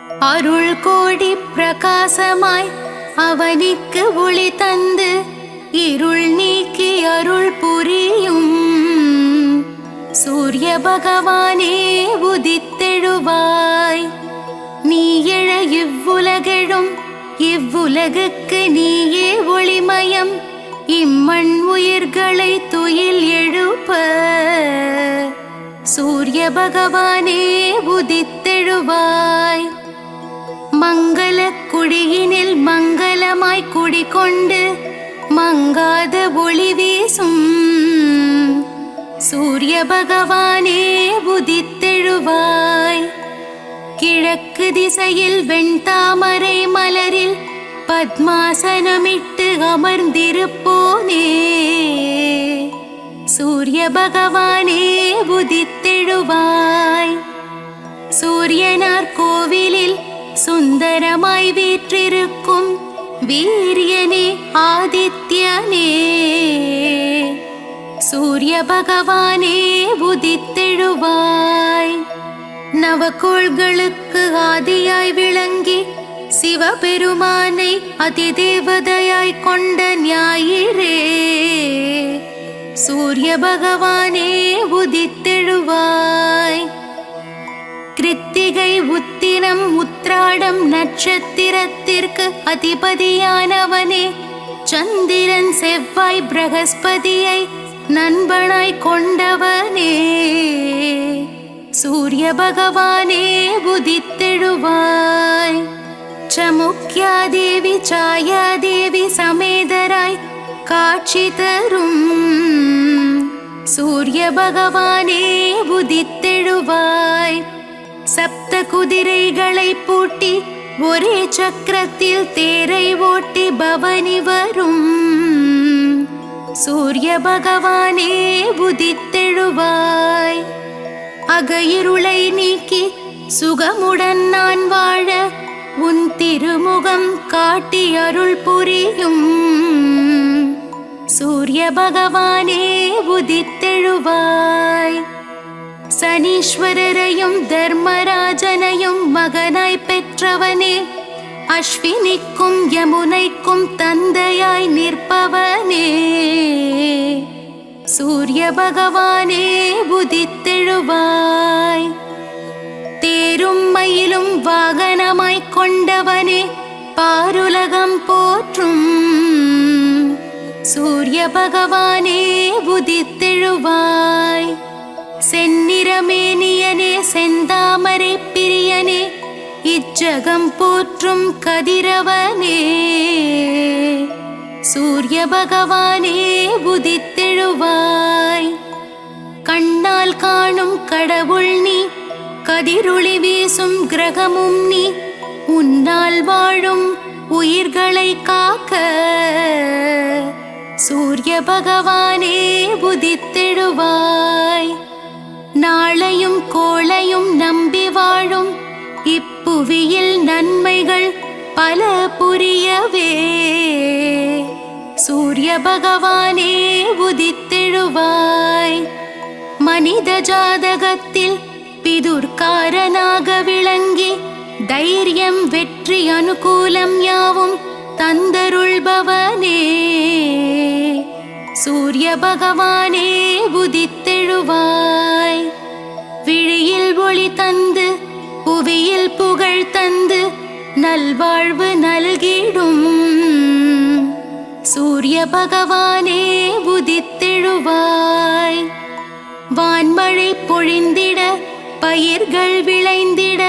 அருள் கோடி பிரகாசமாய் அவனிக்கு ஒளி தந்து இருள் நீக்கி அருள் புரியும் சூரிய பகவானே உதித்தெழுவாய். நீ எழ இவ்வுலகெழும் இவ்வுலகுக்கு நீயே ஒளிமயம். இம்மண் உயிர்களை துயில் எழுப்ப சூரிய பகவானே உதித்தெழுவாய். மங்கள குடியினில் மங்களமாய் குடிகொண்டு மங்காத ஒளி வீசும் சூரிய பகவானே உதித்தெழுவாய். கிழக்கு திசையில் வெண்தாமரை மலரில் பத்மாசனமிட்டு அமர்ந்திருப்போனே சூரிய பகவானே உதித்தெழுவாய். சூரியனார் கோவிலில் சுந்தரமாய் வீற்றிருக்கும் வீரியனே ஆதித்யனே சூரிய பகவானே உதித்தெழுவாய். நவகோள்களுக்கு ஆதியாய் விளங்கி சிவபெருமானை அதிதேவதையாய் கொண்ட ஞாயிறே சூரிய பகவானே உதித்தெழுவாய். கிருத்திகை உத்திரம் உத்ராடம் நட்சத்திரத்திற்கு அதிபதியானவனே சந்திரன் செவ்வாய் பிரகஸ்பதியை நண்பனாய் கொண்டவனே சூரிய பகவானே உதித்தெழுவாய். சமுக்யாதேவி சாயாதேவி சமேதராய் காட்சி தரும் சூரிய பகவானே உதித்தெழுவாய். சப்த குதிரைகளை பூட்டி ஒரே சக்கரத்தில் தேரை ஓட்டி பவனி வரும் சூரிய பகவானே உதித்தெழுவாய். அகையிருளை நீக்கி சுகமுடன் நான் வாழ உன் திருமுகம் காட்டி அருள் புரியும் சூரிய பகவானே உதித்தெழுவாய். சனீஸ்வரரையும் தர்மராஜனையும் மகனாய் பெற்றவனே அஸ்வினிக்கும் யமுனைக்கும் தந்தையாய் நிற்பவனே சூரிய பகவானே உதித்தெழுவாய். தேரும் மயிலும் வாகனமாய் கொண்டவனே பாருலகம் போற்றும் சூரிய பகவானே உதித்தெழுவாய். செந்நிறமேனியனே செந்தாமரை பிரியனே இச்சகம் போற்றும் கதிரவனே சூரிய பகவானே உதித்தெழுவாய். கண்ணால் காணும் கடவுள் நீ கதிரொளி வீசும் கிரகமும் நீ உன்னால் வாழும் உயிர்களை காக்க சூரிய பகவானே உதித்தெழுவாய். நாளையும் கோளையும் நம்பி வாழும் இப்புவியில் நன்மைகள் பல புரியவே சூரிய பகவானே உதித்தெழுவாய். மனித ஜாதகத்தில் பிதுர்காரனாக விளங்கி தைரியம் வெற்றி அனுகூலம் யாவும் தந்தருள்பவனே சூரிய பகவானே உதித்தெழுவாய். விழியில் ஒளி தந்து புவியில் புகழ் தந்து நல்வாழ்வு நல்கிடும் சூரிய பகவானே உதித்தெழுவாய். வான்மழை பொழிந்திட பயிர்கள் விளைந்திட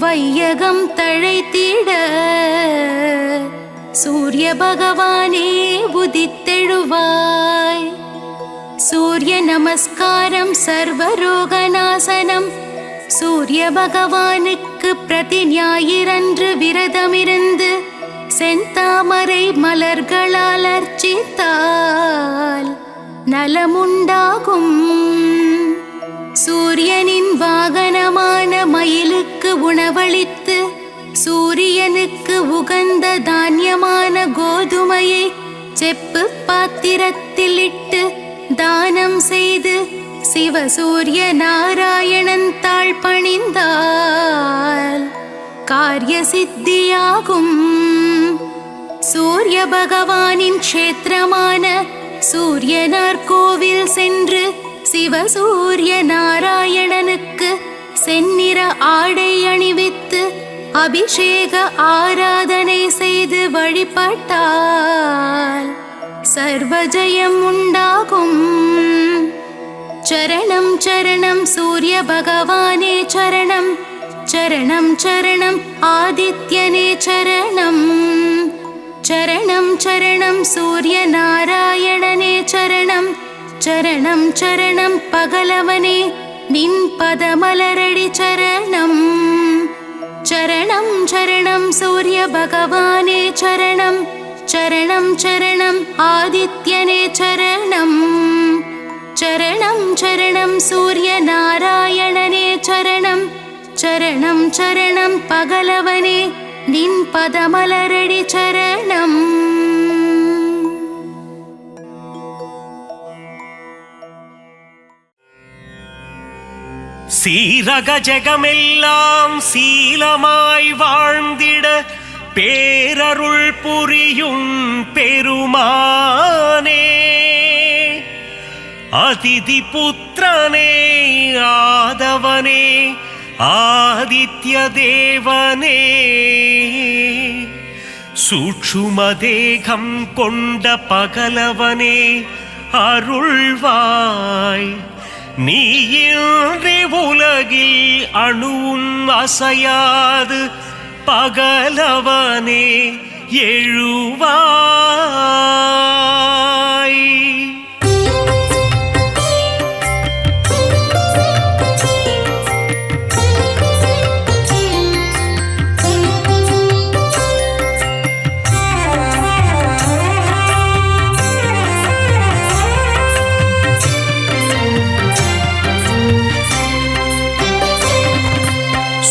வையகம் தழைத்திட சூரிய பகவானே உதித்தெழுவாய். சூரிய நமஸ்காரம் சர்வரோகநாசனம் சூரிய பகவானுக்கு பிரதி ஞாயிறன்று விரதமிருந்து செந்தாமரை மலர்களால் அர்ச்சித்தால் நலமுண்டாகும். சூரியனின் வாகனமான மயிலுக்கு உணவளித்து சூரியனுக்கு உகந்த தானியமான கோதுமையை செப்பு பாத்திரத்தில் இட்டு தானம் செய்து சிவசூரிய நாராயணன் தாழ் பணிந்தால் காரிய சித்தியாகும். சூரிய பகவானின் க்ஷேத்திரமான சூரியனார் கோவில் சென்று சிவசூரிய நாராயணனுக்கு செந்நிற ஆடை அணிவித்து அபிஷேக ஆராதனை செய்து வழிபட்டால் சர்வஜயம் உண்டாகும். சரணம் சரணம் சூரிய பகவானே சரணம், சரணம் சரணம் ஆதித்யனே சரணம், சரணம் சரணம் சூரிய நாராயணனே சரணம், சரணம் சரணம் பகலவனே நின் பதமலரடி சரணம். சரணம் சரணம் சூரிய பகவானே சரணம், சரணம் சரணம் ஆதித்யனே சரணம், சரணம் சரணம் சூரிய நாராயணனே சரணம், சரணம் சரணம் பகலவனே நின் பதமலரடி சரணம். சீரக ஜெகமெல்லாம் சீலமாய் வாழ்ந்திட பேரருள் புரியும் பெருமானே, அதிதி புத்திரனே ஆதவனே ஆதித்ய தேவனே, சூட்சும தேகம் கொண்ட பகலவனே அருள்வாய். நீயின்றி உலகில் அணுவும் அசையாது பகலவனே எழுவாய்.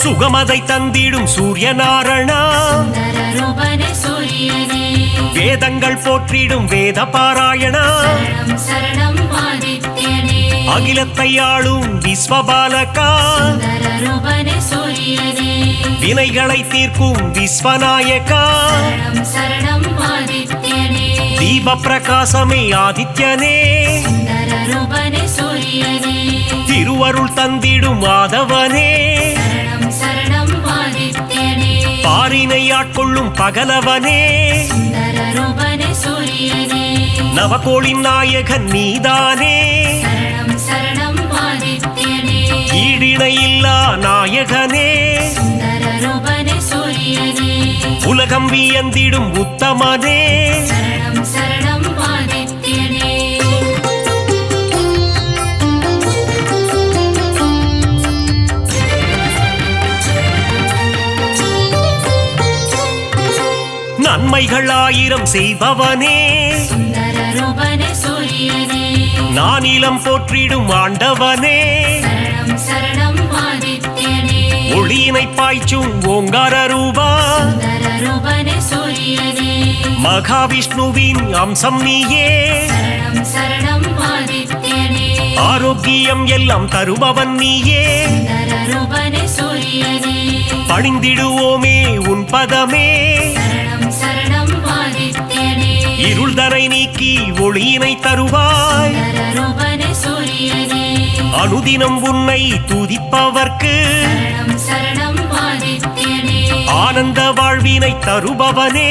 சுகமதை தந்திடும் சூரியநாரணா, வேதங்கள் போற்றிடும் வேத பாராயணா, அகிலத்தை ஆளும் விஸ்வபாலகா, வினைகளை தீர்க்கும் விஸ்வநாயகா, தீப பிரகாசமே ஆதித்யனே, திருவருள் தந்திடும் மாதவனே, பாரினை ஆட்கொள்ளும் பகலவனே, நவகோளின் நாயகன் நீதானே, ஈடிணையில்லா நாயகனே, உலகம் வியந்திடும் உத்தமனே, நன்மைகள் ஆயிரம் செய்பவனே, நானிலம் போற்றிடும் ஆண்டவனே, ஒளியினை பாய்ச்சும் ஓங்கார ரூபா, மகாவிஷ்ணுவின் அம்சம் நீயே, ஆரோக்கியம் எல்லாம் தருபவன் நீயே, பணிந்திடுவோமே உன் பதமே, இருள்தனை நீக்கி ஒளியினை தருவாய், அனுதினம் உன்னை துதிப்பவர்க்கு ஆனந்த வாழ்வினை தருபவனே,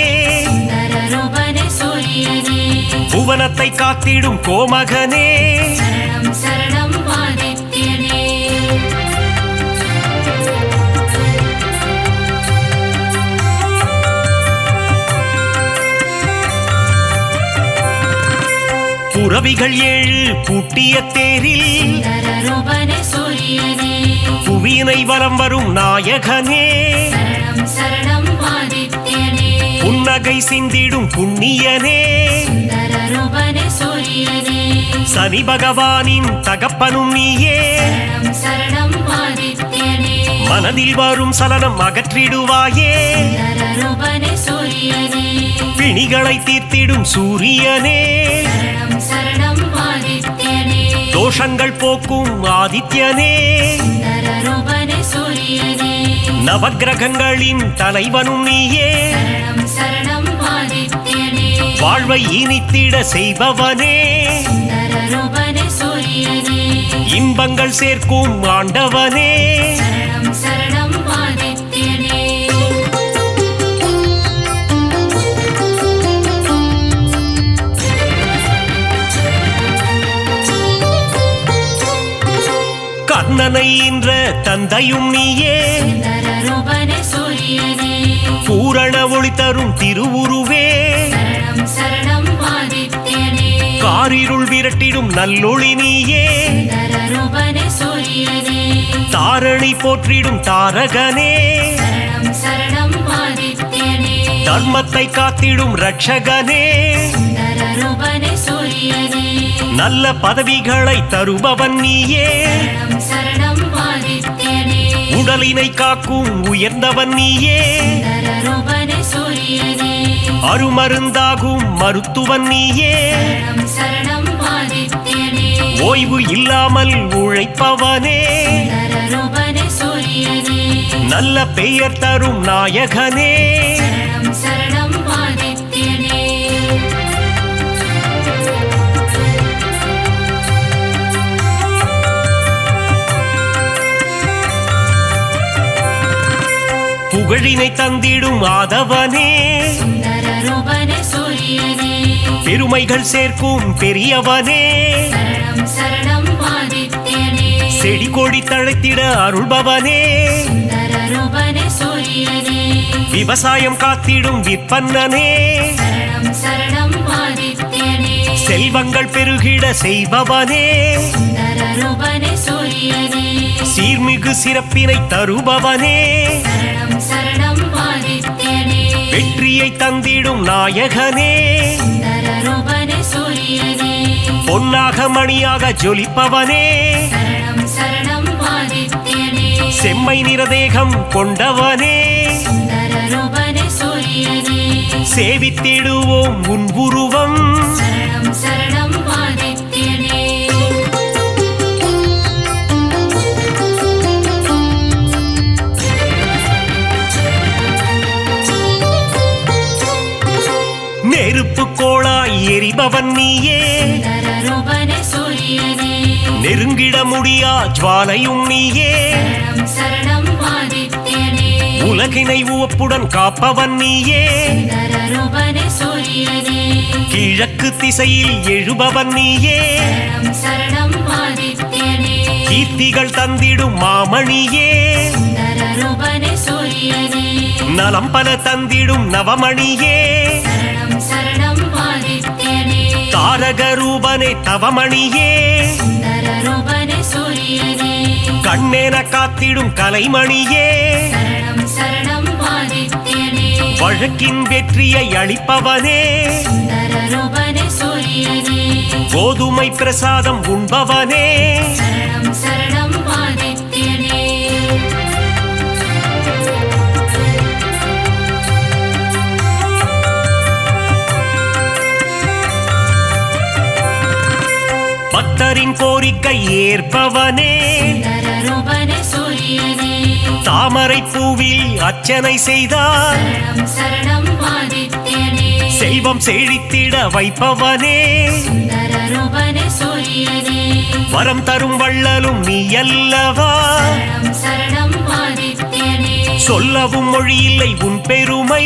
புவனத்தை காத்திடும் கோமகனே, புரவிகள் ஏழு பூட்டிய தேரில் புவியினை வலம் வரும் நாயகனே, புன்னகை சிந்திடும் புண்ணியனே, சனி பகவானின் தகப்பனும் நீயே, மனதில் வரும் சலனம் அகற்றிடுவாயே, பிணிகளை தீர்த்திடும் சூரியனே, தோஷங்கள் போக்கும் ஆதித்யனே, நவக்கிரகங்களின் தலைவனும் நீயே சரணம் சரணம் ஆதித்யனே வாழ்வை இனித்திட செய்பவனே சுந்தர ரூபனே சூரியனே இன்பங்கள் சேர்க்கும் ஆண்டவனே சரணம் சரணம் ஆதித்யனே கர்ணனை இன்ற தந்தையும் நீயே சுந்தர ரூபனே சூரியனே பூரண ஒளி தரும் திருவுருவே சரணம் சரணம் ஆதித்யனே காரிருள் விரட்டிடும் நல்லொளி நீயே சுந்தர ரூபனே சூரியனே தாரணி போற்றிடும் தாரகனே சரணம் சரணம் ஆதித்யனே தர்மத்தை காத்திடும் ரட்சகனே சுந்தர ரூபனே சூரியனே நல்ல பதவிகளை தருபவன் நீயே சரணம் சரணம் ஆதித்யனே உடலினை காக்கும் உயர்ந்தவன் நீயே சுந்தர ரூபனே சூரியனே அருமருந்தாகும் மருத்துவன் நீயே சரணம் சரணம் ஆதித்யனே ஓய்வு இல்லாமல் உழைப்பவனே சுந்தர ரூபனே சூரியனே நல்ல பெயர் தரும் நாயகனே சரணம் சரணம் ஆதித்யனே புகழினை தந்திடும் ஆதவனே சுந்தர ரூபனே சூரியனே பெருமைகள் சேர்க்கும் பெரியவனே சரணம் சரணம் ஆதித்யனே செடி கொடி தழைத்திட அருள்பவனே சுந்தர ரூபனே சூரியனே விவசாயம் காத்திடும் விற்பன்னனே சரணம் சரணம் ஆதித்யனே செல்வங்கள் பெருகிட செய்பவனே சுந்தர ரூபனே சூரியனே சீர்மிகு சிறப்பினை தருபவனே சரணம் சரணம் ஆதித்யனே வெற்றியை தந்திடும் நாயகனே சுந்தர ரூபனே சூரியனே பொன்னாக மணியாக ஜொலிப்பவனே சரணம் சரணம் ஆதித்யனே செம்மை நிறதேகம் கொண்டவனே சுந்தர ரூபனே சூரியனே சேவித்திடுவோம் உன் உருவம் சரணம் சரணம் ஆதித்யனே நெருப்பு கோளாய் எரிபவன் நீயே சுந்தர ரூபனே சூரியனே நெருங்கிட முடியா ஜுவாலையும் நீயே சரணம் சரணம் ஆதித்யனே உலகினை உவப்புடன் காப்பவன் நீயே சுந்தர ரூபனே சூரியனே கிழக்கு திசையில் எழுபவன் நீயே சரணம் சரணம் ஆதித்யனே கீர்த்திகள் தந்திடும் மாமணியே சுந்தர ரூபனே சூரியனே நலம் பல தந்திடும் நவமணியே சரணம் சரணம் ஆதித்யனே தாரக ரூபனே தவமணியே சுந்தர ரூபனே சூரியனே கண்ணேன காத்திடும் கலைமணியே சரணம் சரணம் ஆதித்யனே வழக்கின் வெற்றியை அளிப்பவனே சுந்தர ரூபனே சூரியனே கோதுமை பிரசாதம் உண்பவனே சரணம் சரணம் ஆதித்யனே பக்தரின் கோரிக்கை ஏற்பவனே சுந்தர ரூபனே சூரியனே தாமரை பூவில் அர்ச்சனை செய்தார் சரணம் சரணம் ஆதித்யனே செல்வம் செழித்திட வைப்பவனே சுந்தர ரூபனே சூரியனே வரம் தரும் வள்ளலும் நீ அல்லவா சரணம் சரணம் ஆதித்யனே சொல்லவும் மொழியில்லை உன் பெருமை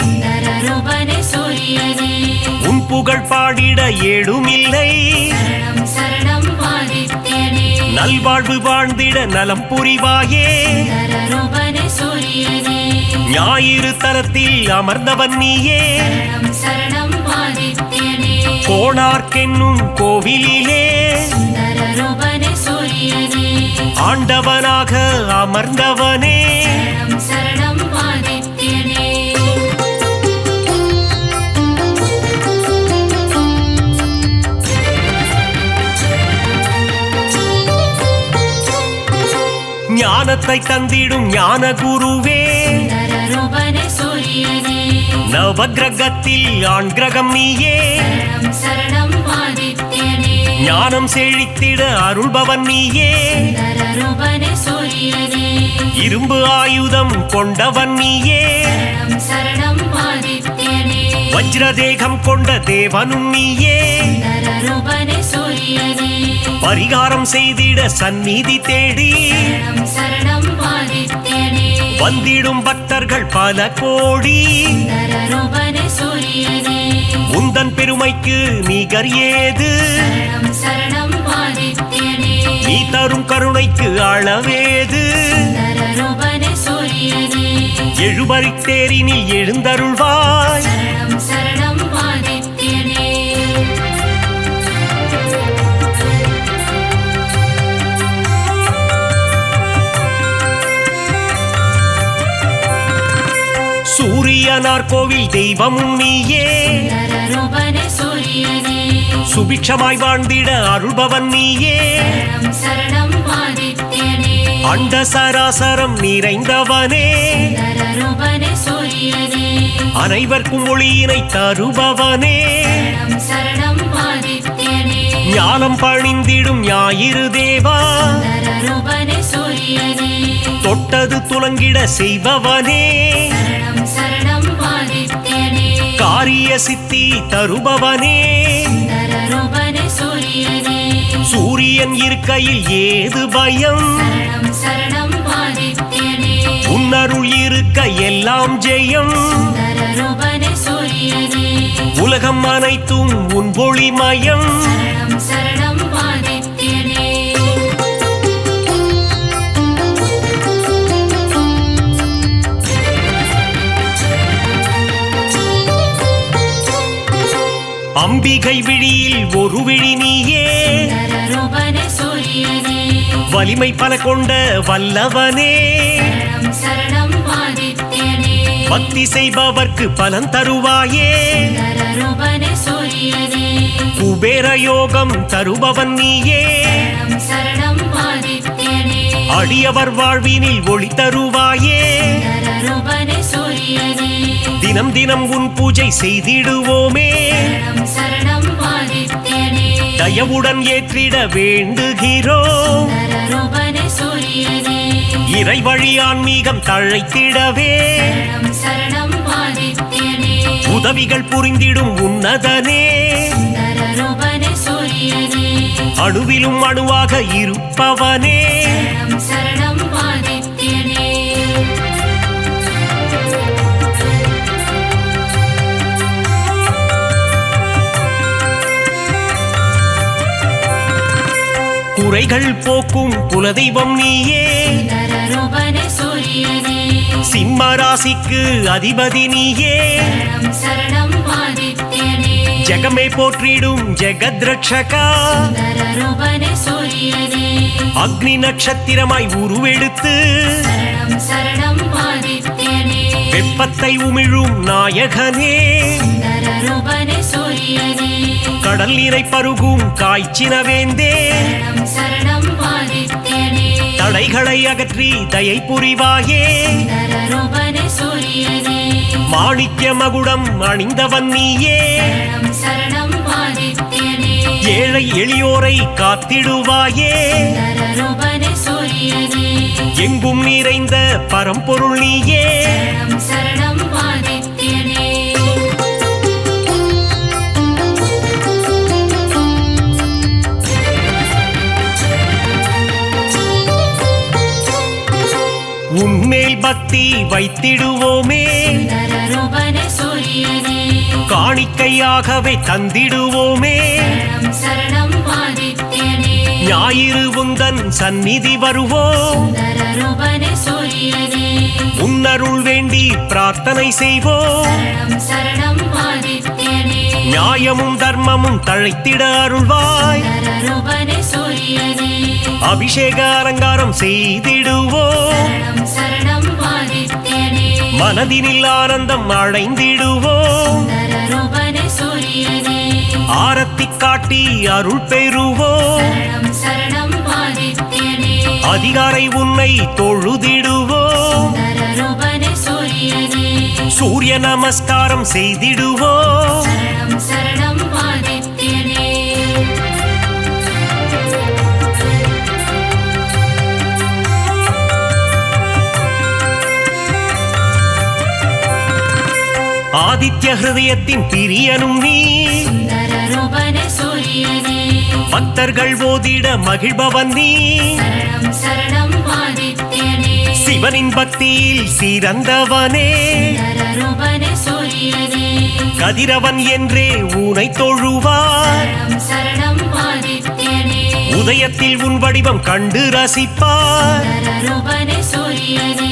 சுந்தர ரூபனே சூரியனே உன் புகழ் பாடிட ஏழுமில்லை சரணம் சரணம் ஆதித்யனே நல்வாழ்வு வாழ்ந்திட நலம் புரிவாயே சுந்தர ரூபனே சூரியனே ஞாயிறு தலத்தில் அமர்ந்தவன் நீயே சரணம் சரணம் ஆதித்யனே கோணார்க்கென்னும் கோவிலிலே சுந்தர ரூபனே சூரியனே ஆண்டவனாக அமர்ந்தவனே சரணம் சரணம் ஆதித்யனே ஞானத்தை தந்திடும் ஞான குருவே சுந்தர ரூபனே சூரியனே நவகிரகத்தில் ஆண் கிரகம் நீயே சரணம் சரணம் ஆதித்யனே ஞானம் செழித்திட அருள்பவன் நீயே சுந்தர ரூபனே சூரியனே இரும்பு ஆயுதம் கொண்டவன் நீயே சரணம் சரணம் ஆதித்யனே வஜ்ரதேகம் கொண்ட தேவனும் நீயே சுந்தர ரூபனே சூரியனே பரிகாரம் செய்திட சந்நிதி தேடி சரணம் சரணம் ஆதித்யனே வந்திடும் பக்தர்கள் பல கோடி சுந்தர ரூபனே சூரியனே உந்தன் பெருமைக்கு நிகர் ஏது சரணம் சரணம் ஆதித்யனே நீ தரும் கருணைக்கு அளவேது சுந்தர ரூபனே சூரியனே எழுபறித்தேரினில் எழுந்தருள்வாய் சரணம் சரணம் ஆதித்யனே சூரியனார் கோவில் தெய்வமும் நீயே சுந்தர ரூபனே சூரியனே சுபிக்ஷமாய் வாழ்ந்திட அருள்பவன் நீயே சரணம் சரணம் ஆதித்யனே அண்ட சராசரம் நிறைந்தவனே சுந்தர ரூபனே சூரியனே அனைவர்க்கும் ஒளியினை தருபவனே சரணம் சரணம் ஆதித்யனே ஞானம் பணிந்திடும் ஞாயிறு தேவா சுந்தர ரூபனே சூரியனே தொட்டது துலங்கிட செய்பவனே சரணம் சரணம் ஆதித்யனே காரிய சித்தி தருபவனே சுந்தர ரூபனே சூரியனே சூரியன் இருக்கையில் ஏது பயம் சரணம் சரணம் ஆதித்யனே உன்னருள் இருக்க எல்லாம் ஜெயம் சுந்தர ரூபனே சூரியனே உலகம் அனைத்தும் உன் ஒளிமயம் சரணம் சரணம் ஆதித்யனே அம்பிகை விழியில் ஒரு விழி நீயே சுந்தர ரூபனே சூரியனே வலிமை பல கொண்ட வல்லவனே சரணம் சரணம் ஆதித்யனே பக்தி செய்பவர்க்கு பலன் தருவாயே சுந்தர ரூபனே சூரியனே குபேர யோகம் தருபவன் நீயே சரணம் சரணம் ஆதித்யனே அடியவர் வாழ்வினில் ஒளி தருவாயே சுந்தர ரூபனே சூரியனே தினம் தினம் உன் பூஜை செய்திடுவோமே சரணம் சரணம் ஆதித்யனே தயவுடன் ஏற்றிட வேண்டுகிறோம் சுந்தர ரூபனே சூரியனே இறை வழி ஆன்மீகம் தழைத்திடவே சரணம் சரணம் ஆதித்யனே உதவிகள் புரிந்திடும் உன்னதனே சுந்தர ரூபனே சூரியனே அணுவிலும் அணுவாக இருப்பவனே சரணம் சரணம் ஆதித்யனே குறைகள் போக்கும் குலதெய்வம் நீயே சுந்தர ரூபனே சூரியனே சிம்ம ராசிக்கு அதிபதி நீயே சரணம் சரணம் ஆதித்யனே ஜெகமே போற்றிடும் ஜெகத்ரட்சகா சுந்தர ரூபனே சூரியனே அக்னி நட்சத்திரமாய் உருவெடுத்து சரணம் சரணம் ஆதித்யனே வெப்பத்தை உமிழும் நாயகனே சுந்தர ரூபனே சூரியனே கடல் நீரை பருகும் காய்ச்சினவேந்தே சரணம் சரணம் ஆதித்யனே தடைகளை அகற்றி தயை புரிவாயே சுந்தர ரூபனே சூரியனே மாணிக்ய மகுடம் அணிந்தவன் நீயே சரணம் சரணம் ஆதித்யனே ஏழை எளியோரை காத்திடுவாயே சுந்தர ரூபனே சூரியனே எங்கும் நிறைந்த பரம்பொருள் நீயே சரணம் சரணம் ஆதித்யனே உன்மேல் பக்தி வைத்திடுவோமே சுந்தர ரூபனே சூரியனே காணிக்கையாகவே தந்திடுவோமே சரணம் சரணம் ஆதித்யனே ஞாயிறு உந்தன் சந்நிதி வருவோம் சுந்தர ரூபனே சூரியனே உன்னருள் வேண்டி பிரார்த்தனை செய்வோம் சரணம் சரணம் ஆதித்யனே நியாயமும் தர்மமும் தழைத்திட அருள்வாய் சுந்தர ரூபனே சூரியனே அபிஷேக அலங்காரம் செய்திடுவோம் சரணம் சரணம் ஆதித்யனே மனதினில் ஆனந்தம் அடைந்திடுவோம் சுந்தர ரூபனே சூரியனே ஆரத்தி காட்டி அருள் பெறுவோம் சரணம் சரணம் ஆதித்யனே அதிகாரை உன்னை தொழுதிடுவோம் சுந்தர ரூபனே சூரியனே சூரிய நமஸ்காரம் செய்திடுவோம் சரணம் சரணம் ஆதித்யனே ஆதித்ய ஹிருதயத்தின் பிரியனும் நீ சுந்தர ரூபனே சூரியனே பக்தர்கள் ஓதிட மகிழ்பவன் நீ சரணம் சரணம் ஆதித்யனே சிவனின் பக்தியில் சிறந்தவனே சுந்தர ரூபனே சூரியனே கதிரவன் என்றே உனை தொழுவார் சரணம் சரணம் ஆதித்யனே உதயத்தில் உன் வடிவம் கண்டு ரசிப்பார் சுந்தர ரூபனே சூரியனே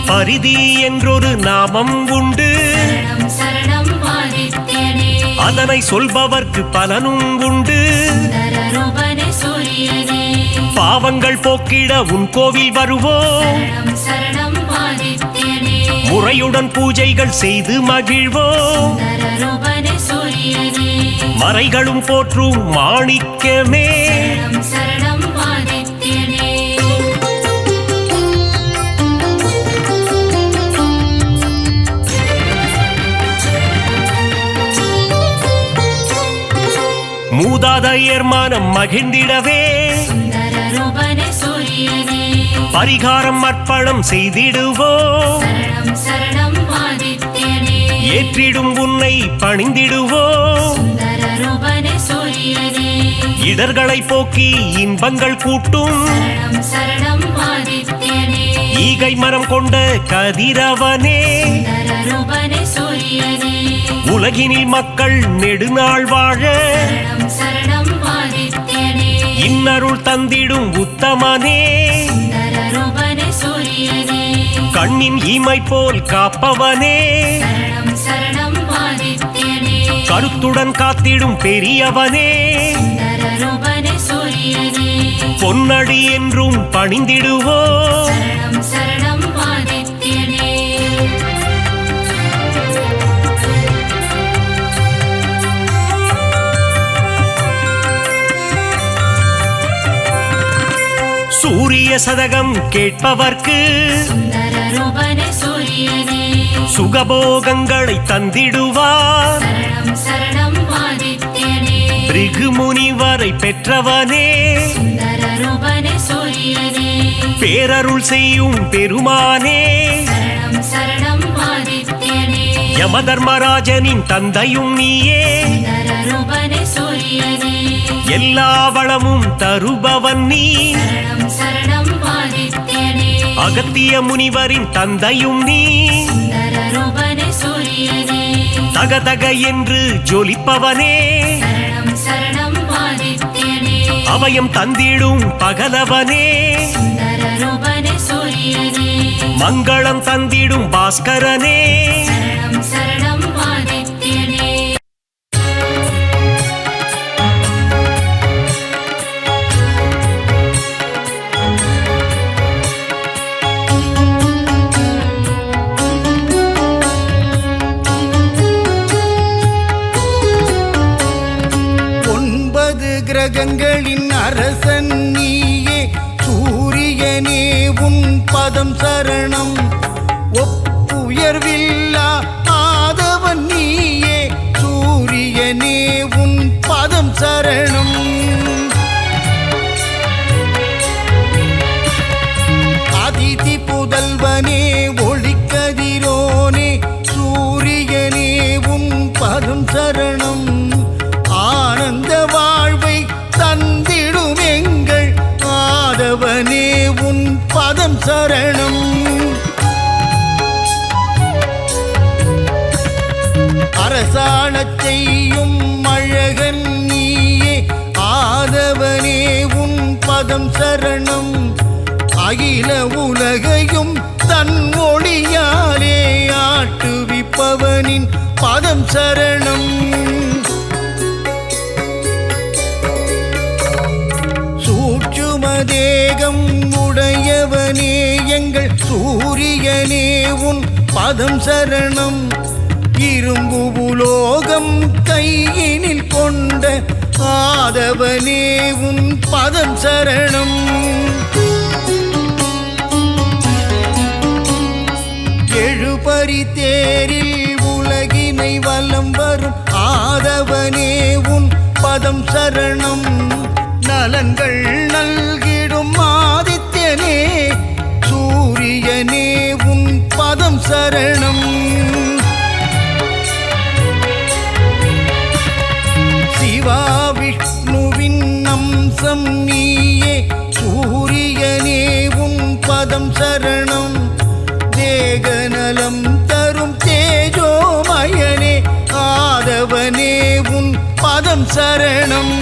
பரிதி என்றொரு நாமம் உண்டு சரணம் சரணம் ஆதித்யனே அதனை சொல்பவர்க்கு பலனும் உண்டு சுந்தர ரூபனே சூரியனே பாவங்கள் போக்கிட உன் கோவில் வருவோம் சரணம் சரணம் ஆதித்யனே முறையுடன் பூஜைகள் செய்து மகிழ்வோம் சுந்தர ரூபனே சூரியனே மறைகளும் போற்றும் மாணிக்கமே சரணம் சரணம் ஆதித்யனே மூதாதையர் மனம் மகிழ்ந்திடவே சுந்தர ரூபனே சூரியனே பரிகாரம் அர்ப்பணம் செய்திடுவோம் சரணம் சரணம் ஆதித்யனே ஏற்றிடும் உன்னை பணிந்திடுவோம் சுந்தர ரூபனே சூரியனே இடர்களை போக்கி இன்பங்கள் கூட்டும் சரணம் சரணம் ஆதித்யனே ஈகை மனம் கொண்ட கதிரவனே சுந்தர ரூபனே சூரியனே உலகினில் மக்கள் நெடுநாள் வாழ சரணம் சரணம் ஆதித்யனே இன்னருள் தந்திடும் உத்தமனே சுந்தர ரூபனே சூரியனே கண்ணின் இமை போல் காப்பவனே சரணம் சரணம் ஆதித்யனே கருத்துடன் காத்திடும் பெரியவனே சுந்தர ரூபனே சூரியனே பொன்னடி என்றும் பணிந்திடுவோம் சரணம் சரணம் ஆதித்யனே சூரிய சதகம் கேட்பவர்க்கு சுந்தர ரூபனே சூரியனே சுகபோகங்களை தந்திடுவார் சரணம் சரணம் ஆதித்யனே பிருகு முனிவரை பெற்றவனே சுந்தர ரூபனே சூரியனே பேரருள் செய்யும் பெருமானே சரணம் சரணம் ஆதித்யனே யமதர்மராஜனின் தந்தையும் நீயே சுந்தர ரூபனே சூரியனே எல்லா வளமும் தருபவன் நீ சரணம் சரணம் ஆதித்யனே அகத்திய முனிவரின் தந்தையும் நீ சுந்தர ரூபனே சூரியனே தகதக என்று ஜொலிப்பவனே சரணம் சரணம் ஆதித்யனே அபயம் தந்திடும் பகலவனே சுந்தர ரூபனே சூரியனே மங்களம் தந்திடும் பாஸ்கரனே சரணம் சரணம் ஆதித்யனே கிரகங்களின் அரசன் நீயே சூரியனே உன் பதம் சரணம் ஒப்புயர்வில்லா ஆதவன் நீயே சூரியனே உன் பதம் சரணம் அதிதி புதல்வனே ஒளிக்கதிரோனே சூரியனே உன் பதம் சரணம் ஆனந்த வாழ்வை தந்திடும் எங்கள் ஆதவனே உன் பதம் சரணம் அரசாணச் செய்யும் அழகன் நீயே ஆதவனே உன் பதம் சரணம் அகில உலகையும் தன் ஒளியாலே ஆட்டுவிப்பவனின் பதம் சரணம் தேகம் உடையவனே எங்கள் சூரியனே உன் பதம் சரணம் இரும்பு உலோகம் கையினில் கொண்ட ஆதவனே உன் பதம் சரணம் எழுபறி தேரில் உலகினை வலம் வரும் ஆதவனே உன் பதம் சரணம் நலன்கள் நல்கிடும் ஆதித்யனே சூரியனே உன் பதம் சரணம் அம்சம் நீயே சூரியனே உன் பதம் சரணம் தேகநலம் தரும் தேஜோமயனே ஆதவனே உன் பதம் சரணம்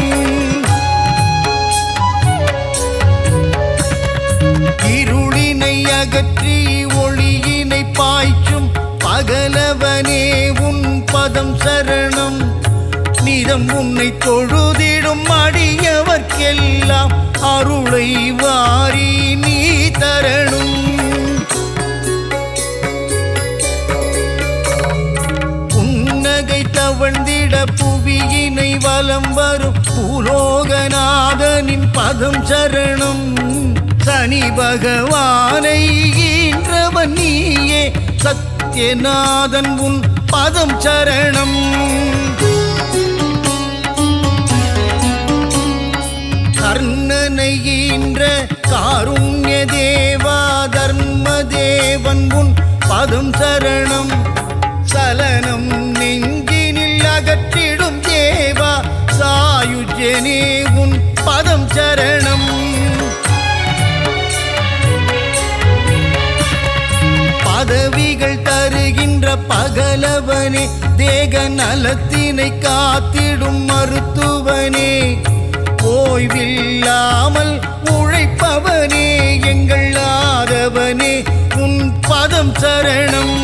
இருளினை அகற்றி ஒளியினை பாய்ச்சும் பகலவனே உன் பதம் சரணம் நிதம் உன்னை தொழுதிடும் அடியவர்க்கெல்லாம் அருளை வாரி நீ தரணும் புன்னகை தவழ்ந்திட புவியினை வலம் வரும் பூலோகநாதனின் பதம் சரணம் சனி பகவானை ஈன்றவன் நீயே சத்யநாதன் உன் பதம் சரணம் கர்ணனை ஈன்ற காருண்ய தேவா தர்ம தேவன் உன் பதம் சரணம் சலனம் நெஞ்சினில் அகற்றிடும் தேவா சாயுஜனே உன் பதம் சரணம் பதவிகள் தருகின்ற பகலவனே தேக நலத்தினை காத்திடும் மருத்துவனே ஓய்வில்லாமல் உழைப்பவனே எங்கள் ஆதவனே உன் பதம் சரணம்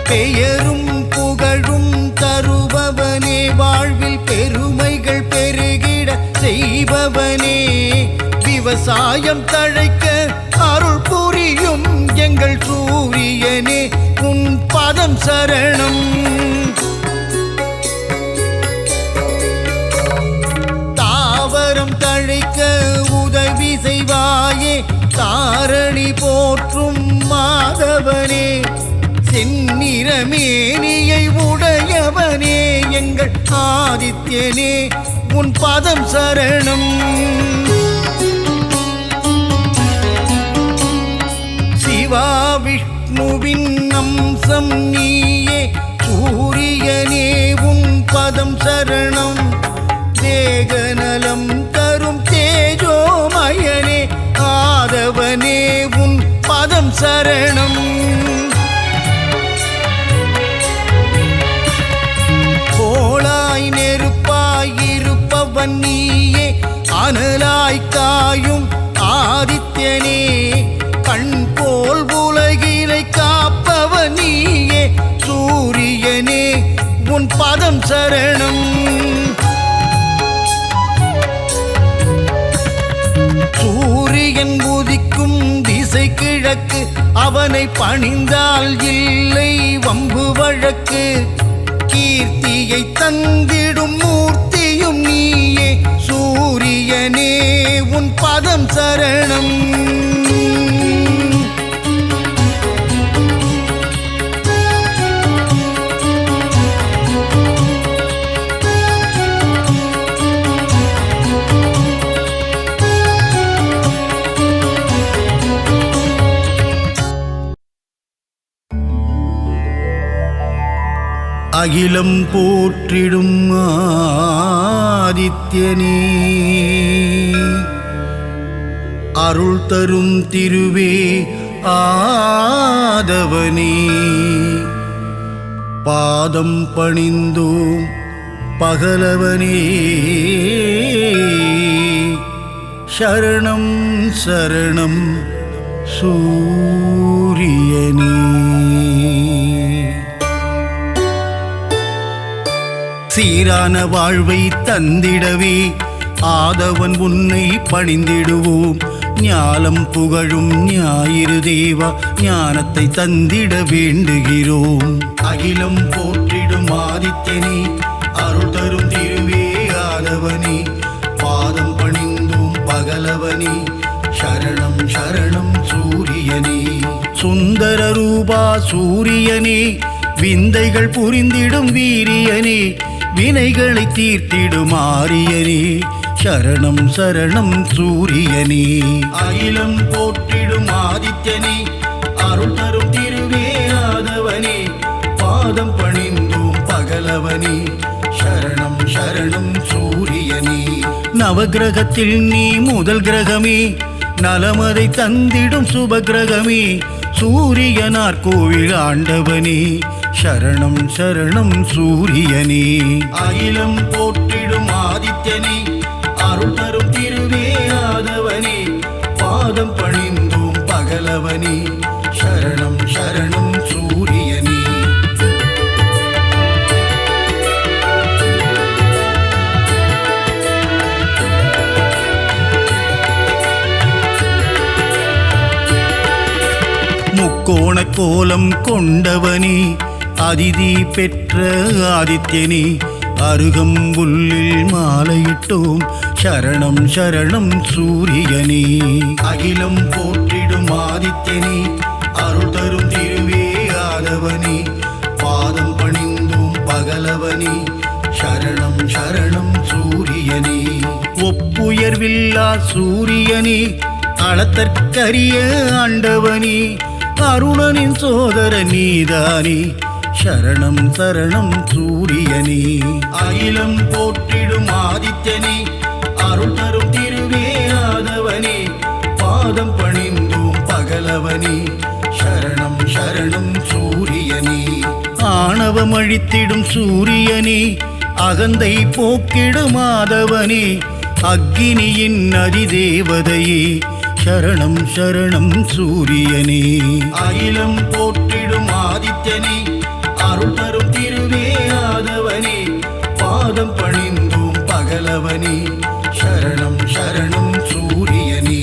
பெயரும் புகழும் தருபவனே வாழ்வில் பெருமைகள் பெருகிட செய்பவனே விவசாயம் தழைக்க அருள் புரியும் எங்கள் சூரியனே உன் பதம் சரணம் தாவரம் தழைக்க உதவி செய்வாயே தாரணி போற்றும் மாதவனே செந்நிறமேனியை உடையவனே எங்கள் ஆதித்யனே உன் பதம் சரணம் சிவா விஷ்ணுவின் அம்சம் நீயே சூரியனே உன் பதம் சரணம் தேகநலம் தரும் தேஜோமயனே ஆதவனே உன் பதம் சரணம் கோளாய் நெருப்பாய் இருப்பவன் நீயே அனலாய் காயும் ஆதித்யனே கண் போல் உலகிலை காப்பவன் நீயே சூரியனே உன் பதம் சரணம் சூரியன் உதிக்கும் திசை கிழக்கு அவனை பணிந்தால் இல்லை வம்பு வழக்கு கீர்த்தியை தந்திடும் மூர்த்தியும் நீயே சூரியனே உன் பதம் சரணம் அகிலம் போற்றிடும் ஆதித்யனே அருள் தரும் திருவே ஆதவனே பாதம் பணிந்தோம் பகலவனே சரணம் சரணம் சூரியனே சீரான வாழ்வை தந்திடவே ஆதவன் உன்னை பணிந்திடுவோம் ஞாலம் புகழும் ஞாயிறு தேவா ஞானத்தை தந்திட வேண்டுகிறோம் அகிலம் போற்றிடும் ஆதித்யனே அருள் தரும் திருவே ஆதவனே பாதம் பணிந்தோம் பகலவனே சரணம் சரணம் சூரியனே சுந்தர ரூபா சூரியனே விந்தைகள் புரிந்திடும் வீரியனே வினைகளை தீர்த்திடும் ஆரியனே சரணம் சரணம் சூரியனே அகிலம் போற்றிடும் ஆதித்யனே அருள் தரும் திருவே ஆதவனே பாதம் பணிந்தோம் பகலவனே சரணம் சூரியனே. நவகிரகத்தில் நீ முதல் கிரகமே, நலமதை தந்திடும் சுபகிரகமே, சூரியனார் கோவில் ஆண்டவனே, சரணம் சரணம் சூரியனே. அகிலம் போற்றிடும் ஆதித்யனே, அருள் தரும் திருவே ஆதவனே, பாதம் பணிந்தோம் பகலவனே, சரணம் சரணம் சூரியனே. முக்கோண கோலம் கொண்டவனே, அதிதி பெற்ற ஆதித்யனே, அருகம்புல்லில் மாலையிட்டோம் சரணம் சரணம் சூரியனே. அகிலம் போற்றிடும் ஆதித்யனே, அருள் தரும் திருவே ஆதவனே, பாதம் பணிந்தோம் பகலவனே, சரணம் சரணம் சூரியனே. ஒப்புயர்வில்லா சூரியனே, அளத்தற்கரிய ஆண்டவனே, அருணனின் சோதர நீதானே, சரணம் சரணம் சூரியனே. அகிலம் போற்றிடும் ஆதித்யனே, அருள் தரும் திருவே ஆதவனே, பாதம் பணிந்தோம் பகலவனே, சரணம் சரணம் சூரியனே. ஆணவம் அழித்திடும் சூரியனே, அகந்தை போக்கிடும் ஆதவனே, அக்கினியின் அதிதேவதையே, சரணம் சரணம் சூரியனே. அகிலம் போற்றிடும் ஆதித்யனே, அருள் தரும் திருவே ஆதவனே, பாதம் பணிந்தோம் பகலவனே, சரணம் சரணம் சூரியனே.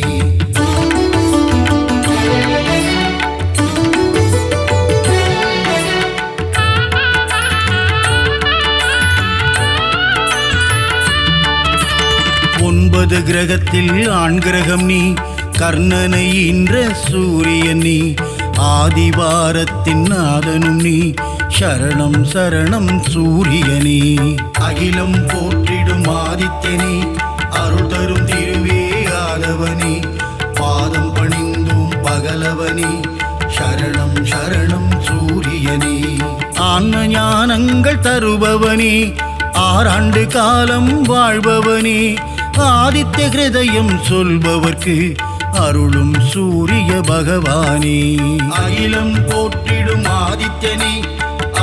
ஒன்பது கிரகத்தில் ஆண் கிரகம் நீ, கர்ணனை ஈன்ற சூரியன் நீ, ஆதிவாரத்தின் நாதனும் நீ, சரணம் சரணம் சூரியனே. அகிலம் போற்றிடும் ஆதித்யனே, அருள் தரும் திருவே ஆதவனே, பாதம் பணிந்தோம் பகலவனே, சரணம் சரணம் சூரியனே. ஆன்ம ஞானங்கள் தருபவனே, ஆறாண்டு காலம் வாழ்பவனே, ஆதித்ய ஹிருதயம் சொல்பவர்க்கு அருளும் சூரிய பகவானே. அகிலம் போற்றிடும் ஆதித்யனே,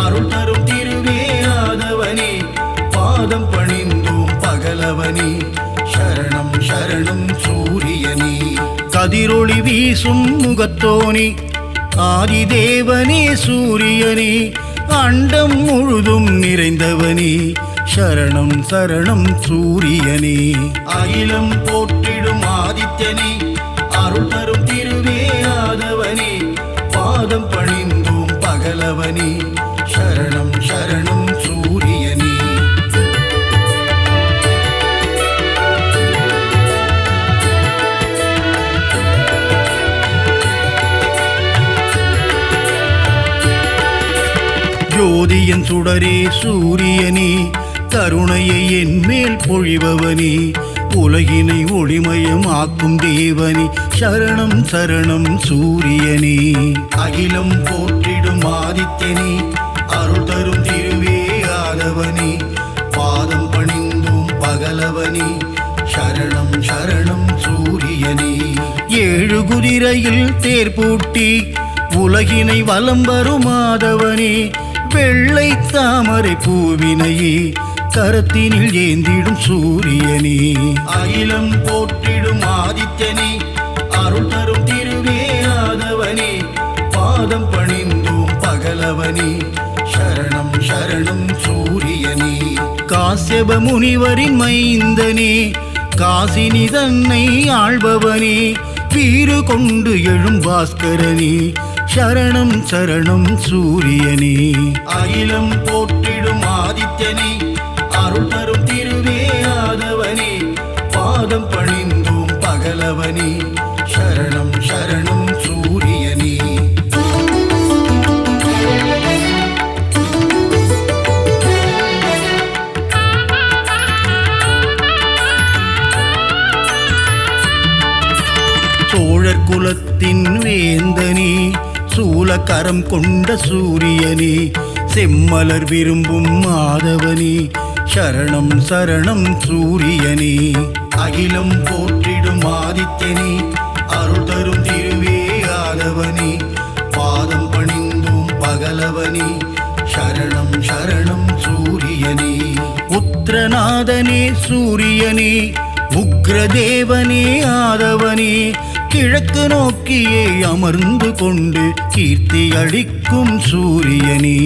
அருள் தரும் திருவே ஆதவனே, பாதம் பணிந்தோம் பகலவனே, சரணம் சரணம் சூரியனே. கதிரொளி வீசும் முகத்தோனே, ஆதிதேவனே சூரியனே, அண்டம் முழுதும் நிறைந்தவனே, சரணம் சரணம் சூரியனே. அகிலம் போற்றிடும் ஆதித்யனே, அருள் தரும் திருவே ஆதவனே, பாதம் பணிந்தோம் பகலவனே, சரணம் சரணம் சூரியனே. ஜோதியன் சுடரே சூரியனே, கருணையை என் மேல் பொழிபவனே, உலகினை ஒளிமயமாக்கும் தேவனே, சரணம் சரணம் சூரியனே. அகிலம் போற்றிடும் ஆதித்யனே, அருள் தரும் திருவே ஆதவனே, பாதம் பணிந்தோம் பகலவனே, சரணம் சரணம் சூரியனே. ஏழு குதிரையில் தேர் பூட்டி உலகினை வலம் வரும் ஆதவனே, வெள்ளை தாமரை பூவினையே கரத்தினில் ஏந்திடும் சூரியனே. அகிலம் போற்றிடும் ஆதித்யனே, அருள் தரும் திருவே ஆதவனே, பாதம் பணிந்தோம் பகலவனே, சரணம் சரணம் சூரியனே. காசியப முனிவரின் மைந்தனே, காசினி தன்னை ஆள்பவனே, வீறு கொண்டு எழும் பாஸ்கரனே, சரணம் சரணம் சூரியனே. அகிலம் போற்றிடும் ஆதித்யனே, அருள் தரும் திருவே ஆதவனே, பாதம் பணிந்தோம் பகலவனே, சரணம் சரணம் சூரியனே. சோழர் குலத்தின் வேந்தனே, சூலக்கரம் கொண்ட சூரியனே, செம்மலர் விரும்பும் மாதவனே, சரணம் சரணம் சூரியனே. அகிலம் போற்றிடும் ஆதித்யனே, அருள் தரும் திருவே ஆதவனே, பாதம் பணிந்தும் பகலவனே, சரணம் சரணம் சூரியனே. உத்திரநாதனே சூரியனே, உக்ரதேவனே ஆதவனே, கிழக்கு நோக்கியே அமர்ந்து கொண்டு கீர்த்தி அளிக்கும் சூரியனே.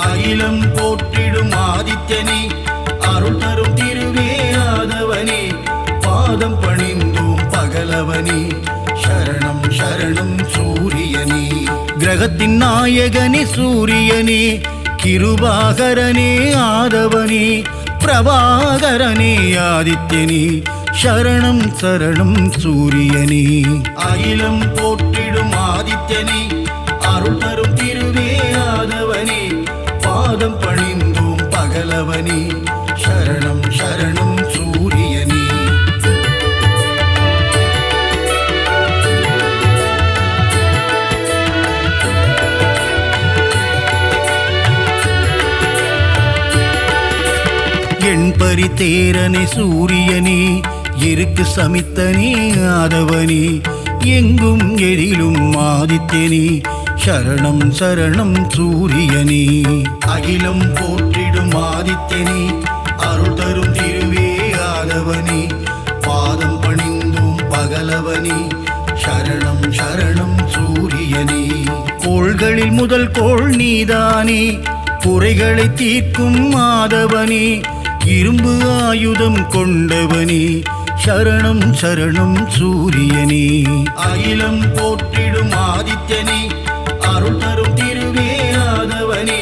அகிலம் போற்றிடும் ஆதித்யனே, அருள் தரும் திருவே ஆதவனே, பாதம் பணிந்தும் பகலவனே, சரணம் சரணம் சூரியனே. கிரகத்தின் நாயகனே சூரியனே, கிருபாகரனே ஆதவனே, பிரபாகரனே ஆதித்யனே, சரணம் சரணம் சூரியனே. அகிலம் போற்றிடும் ஆதித்யனே, அருள் தரும் திருவே ஆதவனே, பாதம் பணிந்தும் பகலவனே, சரணம் சரணம் சூரியனே. எண்பரி தேரனே சூரியனே, இருக்கு சமித்தனே ஆதவனே, எங்கும் எதிலும் ஆதித்யனே, சரணம் சரணம் சூரியனே. அகிலம் போற்றிடும் ஆதித்யனே, அருள் தரும் திருவே ஆதவனே, பாதம் பணிந்தும் பகலவனே, சரணம் சரணம் சூரியனே. கோள்களில் முதல் கோள் நீதானே, குறைகளை தீர்க்கும் ஆதவனே, இரும்பு ஆயுதம் கொண்டவனே, சரணம் சரணம் சூரியனே. அகிலம் போற்றிடும் ஆதித்யனே, அருள் தரும் திருவே ஆதவனே,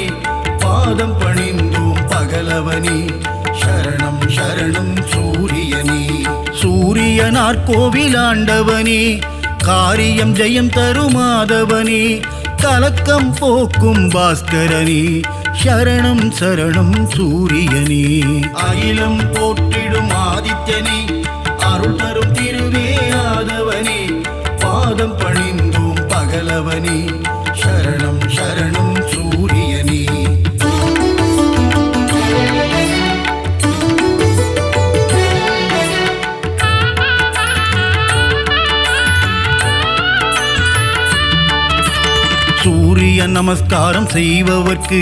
பாதம் பணிந்தும் பகலவனே, சரணம் சரணம் சூரியனே. சூரியனார் கோவிலாண்டவனே, காரியம் ஜெயம் தரும் ஆதவனே, கலக்கம் போக்கும் பாஸ்கரனே, சரணம் சரணம் சூரியனே. அகிலம் போற்றிடும் ஆதித்யனே, அருள் தரும் திருவே ஆதவனே, பாதம் பணிந்தும் பகலவனே, சரணம் சரணம் சூரியனே. சூரிய நமஸ்காரம் செய்பவர்க்கு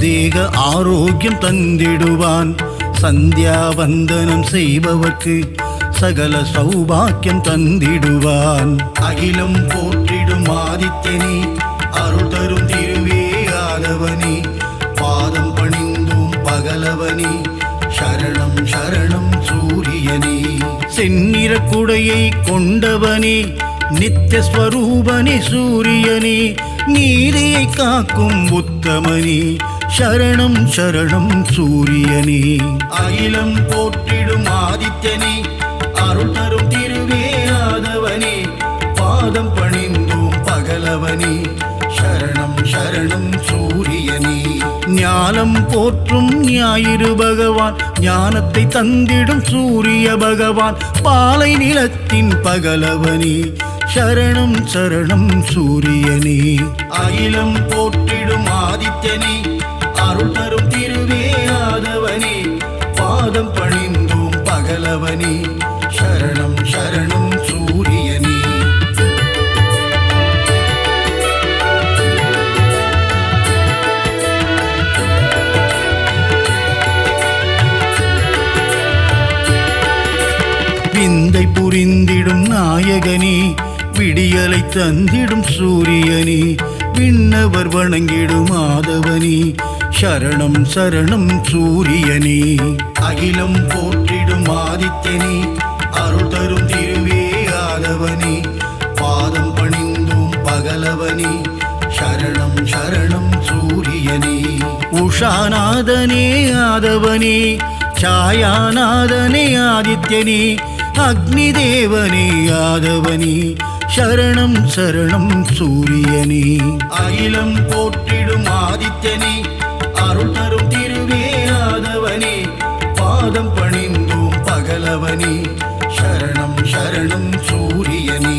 தேக ஆரோக்கியம் தந்திடுவான், சந்தியா வந்தனம் செய்பவர்க்கு சகல சௌபாக்கியம் தந்திடுவான். அகிலம் போற்றிடும் ஆதித்யனே, அருள் தரும் திருவே ஆதவனே, பாதம் பணிந்தும் பகலவனே, சரணம் சரணம் சூரியனே. செந்நிற குடையை கொண்டவனே, நித்தியஸ்வரூபனே சூரியனே, நீதியை காக்கும் உத்தமனே, சரணம் சரணம் சூரியனே. அகிலம் போற்றிடும் ஆதித்யனே, அருள் தரும் திருவே ஆதவனே, பாதம் பணிந்தும் பகலவனே, சரணம் சரணம் சூரியனே. ஞானம் போற்றும் ஞாயிறு பகவான், ஞானத்தை தந்திடும் சூரிய பகவான், பாலை நிலத்தின் பகலவனே, சரணம் சரணம் சூரியனே. அகிலம் போற்றிடும் ஆதித்யனே, அருள் தரும் திருவே ஆதவனே, பாதம் பணிந்தும் பகலவனே, சரணம் சரணம் சூரியனே. விந்தை புரிந்திடும் நாயகனே, விடியலை தந்திடும் சூரியனே, விண்ணவர் வணங்கிடும் ஆதவனே, சரணம் சரணம் சூரியனே. அகிலம் போற்றிடும் ஆதித்யனே, அருள் தரும் திருவே ஆதவனே, பாதம் பணிந்தும் பகலவனே, சரணம் சரணம் சூரியனே. உஷாநாதனே ஆதவனே, சாயாநாதனே ஆதித்யனே, அக்னி தேவனே ஆதவனே, சரணம் சரணம் சூரியனே. அகிலம் போற்றிடும் ஆதித்யனே, அருள் தரும் திருவே ஆதவனே, பாதம் பணிந்தும் பகலவனே, சரணம் சரணம் சூரியனே.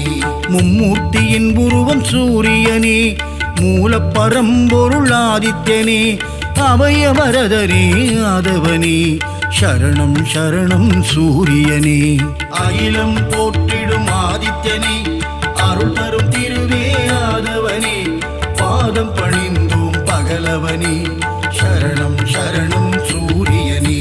மும்மூர்த்தியின் உருவம் சூரியனே, மூலப்பரம்பொருள் ஆதித்யனே, அபயவரதனே ஆதவனே, சரணம் சரணம் சூரியனே. அகிலம் போற்றிடும் ஆதித்யனே, அருள் தரும் திருவே ஆதவனே, பாதம் பணிந்தோம் பகலவனே, சரணம் சரணம் சூரியனே.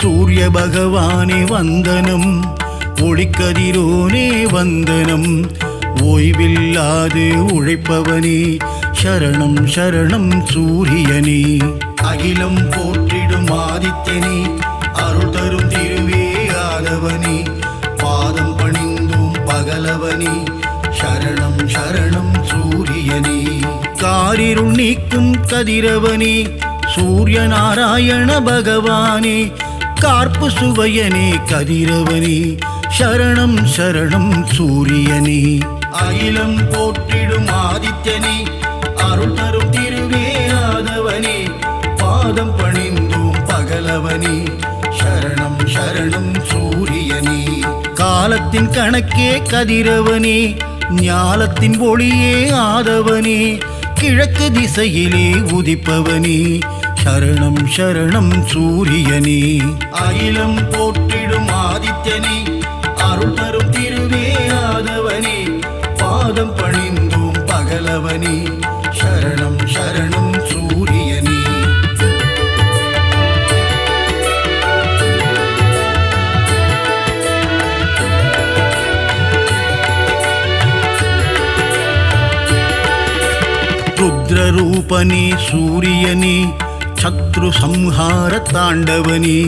சூரிய பகவானே வந்தனம், ஒளிக்கதிரோனே வந்தனம், ஓய்வில்லாது உழைப்பவனே, சரணம் சரணம் சூரியனே. அகிலம் போற்றிடும் ஆதித்யனே, அருள் தரும் திருவே ஆதவனே, பாதம் பணிந்தோம் பகலவனே, சரணம் சரணம் சூரியனே. காரிருள் நீக்கும் கதிரவனே, சூரிய நாராயண பகவானே, கார்ப்பு சுவையனே கதிரவனே, சரணம் சரணம் சூரியனே. அகிலம் போற்றிடும் ஆதித்யனே, அருள் தரும் திருவே ஆதவனே, பாதம் பணிந்தோம் பகலவனே, சரணம் சரணம் சூரியனே. காலத்தின் கணக்கே கதிரவனே, ஞாலத்தின் ஒளியே ஆதவனே, கிழக்கு திசையிலே உதிப்பவனே, சரணம் சரணம் சூரியனே. அகிலம் போற்றிடும் ஆதித்யனே, அருள் தரும் திருவே ஆதவனே, பாதம் பணிந்தோம் பகலவனே, சரணம் சரணம் சூரியனே. ருத்ரரூபனே சூரியனே, சத்ரு சம்ஹார தாண்டவனே,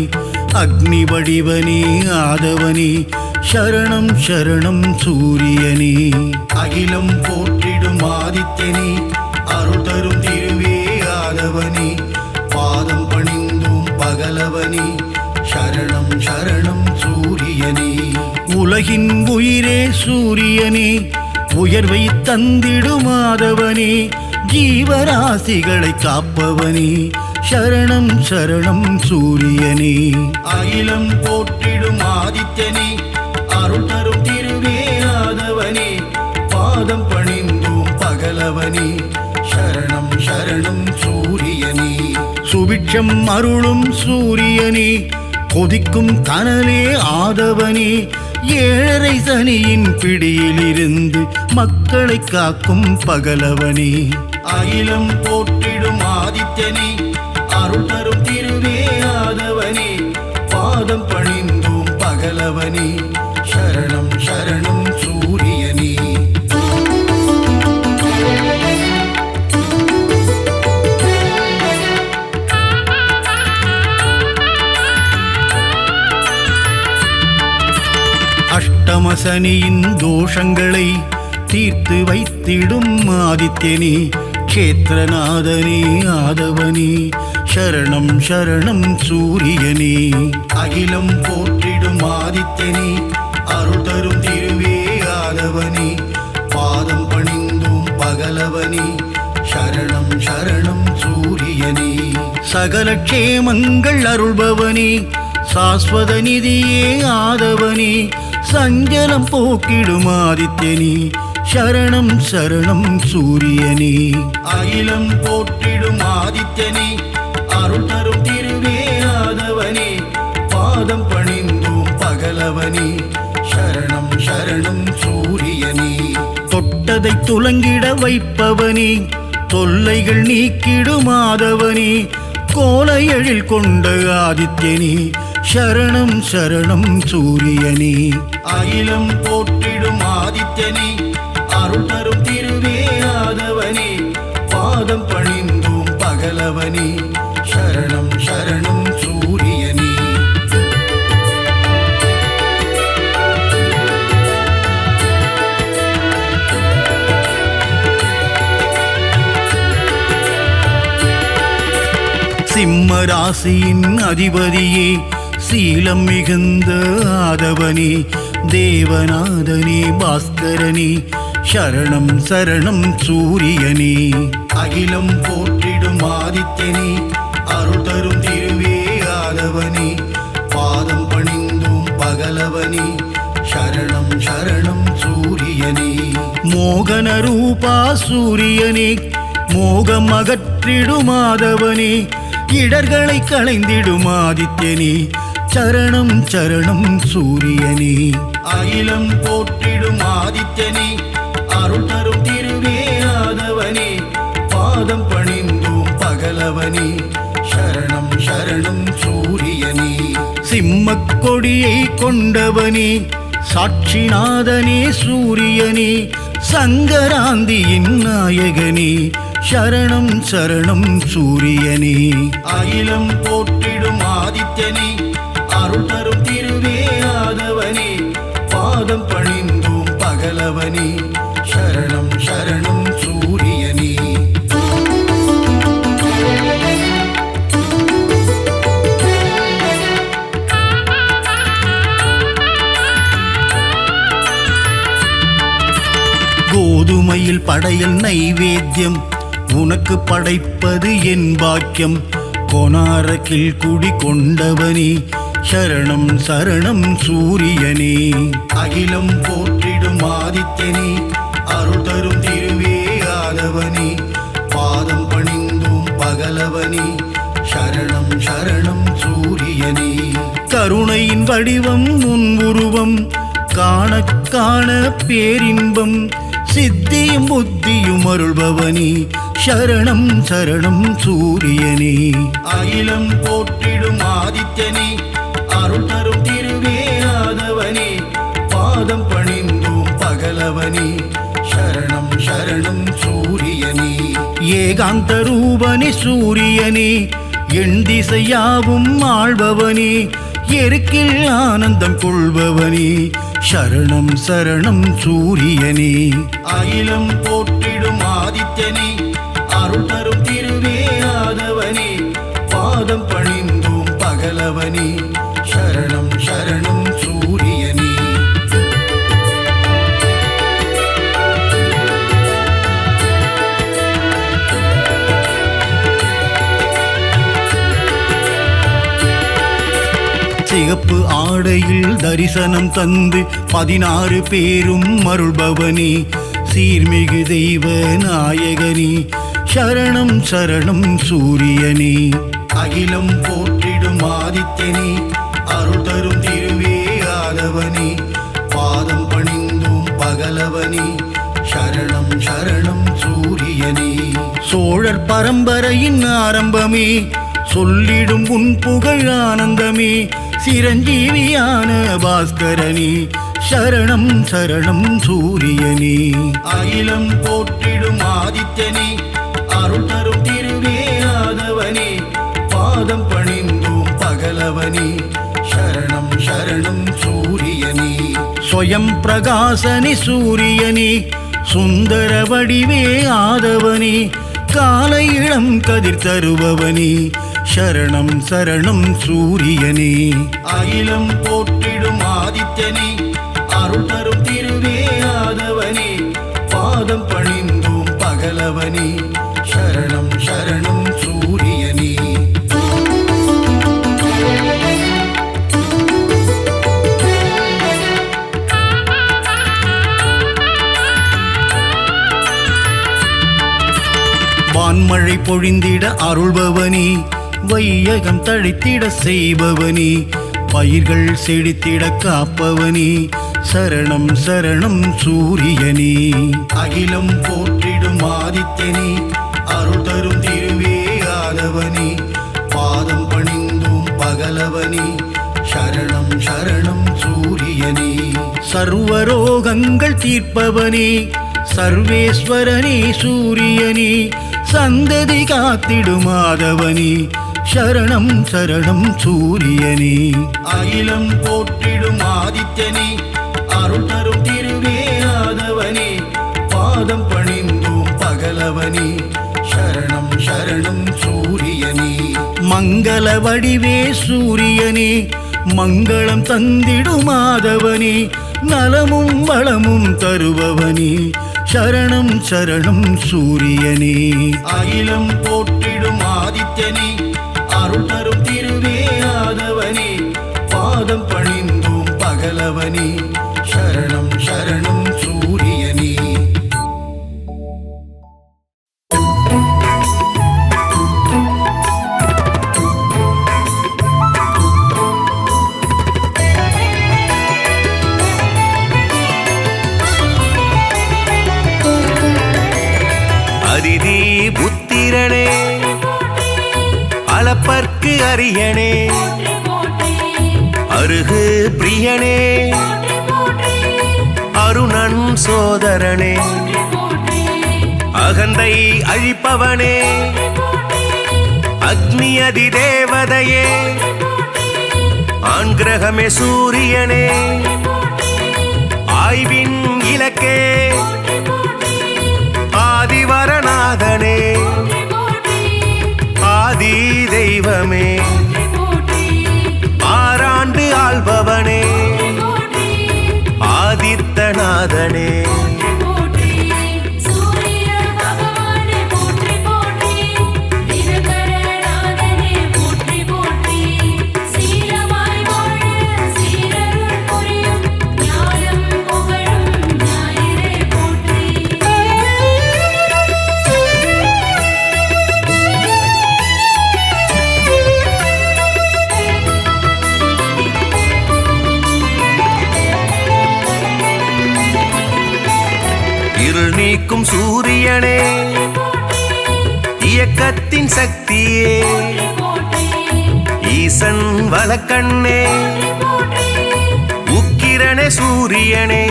அக்னி வடிவனே ஆதவனே, சரணம் சரணம் சூரியனே. அகிலம் போற்றிடும் ஆதித்யனே, அருள் தரும் திருவே ஆதவனே, பாதம் பணிந்தோம் பகலவனே, சரணம் சரணம் சூரியனே. உலகின் உயிரே சூரியனே, உயர்வை தந்திடும் ஆதவனே, ஜீவராசிகளை காப்பவனே, சரணம் சரணம் சூரியனே. அகிலம் போற்றிடும் ஆதித்யனே, அருள் தரும் திருவே ஆதவனே, பாதம் பணிந்தோம் பகலவனே, சரணம் சரணம் சூரியனே. சுபிட்சம் அருளும் சூரியனே, கொதிக்கும் கனலே ஆதவனே, ஏழரை சனியின் பிடியிலிருந்து மக்களை காக்கும் பகலவனே. அகிலம் போற்றிடும் ஆதித்யனே, அருள் தரும் திருவே ஆதவனே, பாதம் பணிந்தோம் பகலவனே, சரணம் சரணம் சூரியனே. அஷ்டமசனியின் தோஷங்களை தீர்த்து வைத்திடும் ஆதித்யனே, க்ஷேத்திரநாதனே ஆதவனே, சரணம் சரணம் சூரியனே. அகிலம் போற்றிடும் ஆதித்யனே, அருள் தரும் திருவே ஆதவனே, பாதம் பணிந்தோம் பகலவனே, சரணம் சரணம் சூரியனே. சகல க்ஷேமங்கள் அருள்பவனே, சாஸ்வத நிதியே ஆதவனே, சஞ்சலம் போக்கிடும் ஆதித்யனே, சரணம் சரணம் சூரியனே. அகிலம் போற்றிடும் ஆதித்யனே, அருள் தரும் திருவே ஆதவனே, பாதம் பணிந்தோம் பகலவனே, சரணம் சரணம் சூரியனே. தொட்டதை துலங்கிட வைப்பவனே, தொல்லைகள் நீக்கிடும் ஆதவனே, கோல எழில் கொண்ட ஆதித்யனே, சரணம் சரணம் சூரியனே. அகிலம் போற்றிடும் ஆதித்யனே, அருள் தரும் திருவே ஆதவனே, பாதம் பணிந்தோம் பகலவனே, சரணம் சரணம் சூரியனே. சிம்ம ராசியின் அதிபதியே, சீலம் மிகுந்த ஆதவனே, தேவநாதனே பாஸ்கரனே, சரணம் சரணம் சூரியனே. அகிலம் போற்றிடும் ஆதித்யனே, அருள் தரும் திருவே ஆதவனே, பாதம் பணிந்தோம் பகலவனே, ரூபா சூரியனே மோகம் அகற்றிடும் மாதவனே இடர்களை களைந்திடும் ஆதித்யனே சரணம் சரணம் சூரியனே அகிலம் போற்றிடும் ஆதித்யனே அருள் தரும் திருவே ஆதவனே பாதம் பணிந்தோம் பகலவனே சரணம் சரணம் சூரியனே சிம்மக் கொடியை கொண்டவனே சாட்சிநாதனே சூரியனே சங்கராந்தியின் நாயகனே சரணம் சரணம் சூரியனே அகிலம் போற்றிடும் ஆதித்யனே அருள் தரும் திருவே ஆதவனே பாதம் பணிந்தோம் பகலவனே சரணம் சரணம் சூரியனே கோதுமையில் படையல் நைவேத்தியம் உனக்கு படைப்பது என் பாக்கியம் கொனாரக்கில் குடி கொண்டவனே சரணம் சரணம் சூரியனே அகிலம் போற்றிடும் ஆதித்யனே அருள் தரும் திருவே ஆதவனே பாதம் பணிந்தோம் பகலவனே சரணம் சரணம் சூரியனே கருணையின் வடிவம் உன் உருவம் காண காண பேரின்பம் சித்தியும் புத்தியும் அருள்பவனே சரணம் சரணம் சூரியனே அகிலம் போற்றிடும் ஆதித்யனே அருள் தரும் திருவே ஆதவனே பாதம் பணிந்தோம் பகலவனே சரணம் சரணம் சூரியனே ஏகாந்த ரூபனே சூரியனே எண் திசையாவும் ஆள்பவனே எருக்கில் ஆனந்தம் கொள்பவனே சரணம் சரணம் சூரியனே அகிலம் போற்றிடும் ஆதித்யனே அருள் தரும் திருவே ஆதவனே பாதம் பணிந்தோம் பகலவனே சரணம் சரணம் சூரியனே சிகப்பு ஆடையில் தரிசனம் தந்து 16 பேரும் அருள்பவனே சீர்மிகு தெய்வ நாயகனே சரணம் சரணம் சூரியனே அகிலம் போற்றிடும் ஆதித்யனே அருள் தரும் திருவே ஆதவனே பாதம் பணிந்தோம் பகலவனே சரணம் சரணம் சூரியனே சோழர் பரம்பரையின் ஆரம்பமே சொல்லிடும் உன் புகழ் ஆனந்தமே சிரஞ்சீவியான பாஸ்கரனே சரணம் சரணம் சூரியனே அகிலம் போற்றிடும் ஆதித்யனே அருள் தரும் திருவே ஆதவனே பாதம் பணிந்தோம் பகலவனே சரணம் சரணம் சூரியனே ஸ்வயம் பிரகாசனே சூரியனே சுந்தர வடிவே ஆதவனே காலை இளம் கதிர் தருபவனே சரணம் சரணம் சூரியனே அகிலம் போற்றிடும் ஆதித்யனே அருள் தரும் திருவே ஆதவனே பாதம் பணிந்தோம் பகலவனே சரணம் சரணம் சூரியனே வான்மழை பொழிந்திட அருள்பவனே வையகம் தழைத்திட செய்பவனே பயிர்கள் செழித்திட காப்பவனே சரணம் சரணம் சூரியனே அகிலம் போற்றிடும் ஆதித்யனே அருள் தரும் திருவே ஆதவனே பாதம் பணிந்தோம் பகலவனே சரணம் சரணம் சூரியனே சர்வரோகங்கள் தீர்ப்பவனே சர்வேஸ்வரனே சூரியனே சந்ததி காத்திடும் ஆதவனே சரணம் சரணம் சூரியனே அகிலம் போற்றிடும் ஆதித்யனே அருள் தரும் திருவே ஆதவனே பாதம் பணிந்தோம் பகலவனே சரணம் சரணம் சூரியனே மங்கள வடிவே சூரியனே மங்களம் தந்திடும் ஆதவனே நலமும் வளமும் தருபவனே சரணம் சரணம் சூரியனே அகிலம் போற்றிடும் ஆதித்யனே அருள் தரும் திருவே ஆதவனே பாதம் பணிந்தோம் பகலவனே சரணம் சரணம் சூரியனே அருளுக்கு அரியனே அருகு பிரியனே அருணன் சோதரனே அகந்தை அழிப்பவனே அக்னி அதி தேவதையே ஆண்கிரகமே சூரியனே ஆய்வின் இலக்கே ஆதிவரநாதனே ஆதி தெய்வமே ஆறாண்டு ஆள்பவனே ஆதித்தநாதனே இருள் நீக்கும் சூரியனே இயக்கத்தின் சக்தியே ஈசன் வலக்கண்ணே உக்கிரனே சூரியனே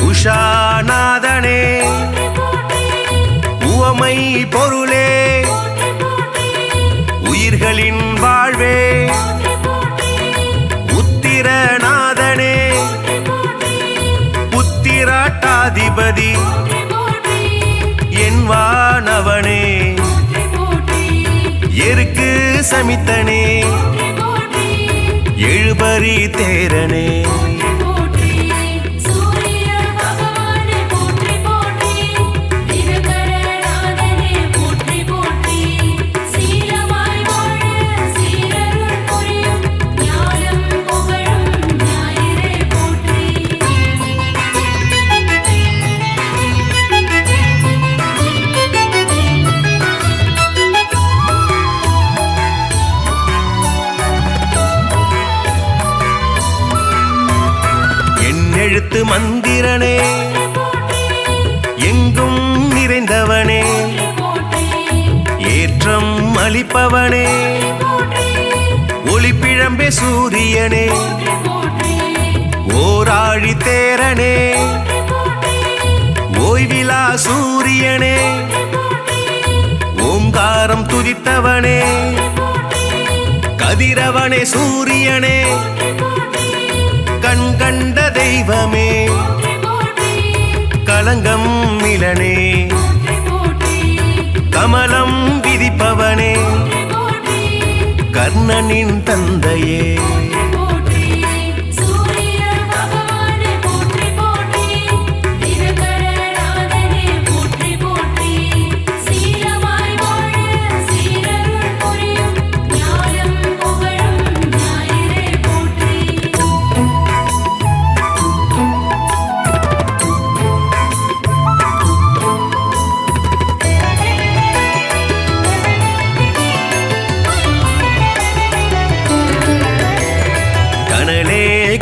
உஷாநாதனே உவமை பொருளே உயிர்களின் வாழ்வே உத்திரநாதனே புத்திராட்டாதிபதி என் வானவனே எருக்கு சமித்தனே எழுபறி தேரனே எழுத்து மந்திரனே எங்கும் நிறைந்தவனே ஏற்றம் அளிப்பவனே ஒளிப்பிழம்பே சூரியனே ஓராழி தேரனே ஓய்விலா சூரியனே ஓங்காரம் துதித்தவனே கதிரவனே சூரியனே கண் கண்ட தெய்வமே கலங்கம் மிலனே கமலம் விதிப்பவனே கர்ணனின் தந்தையே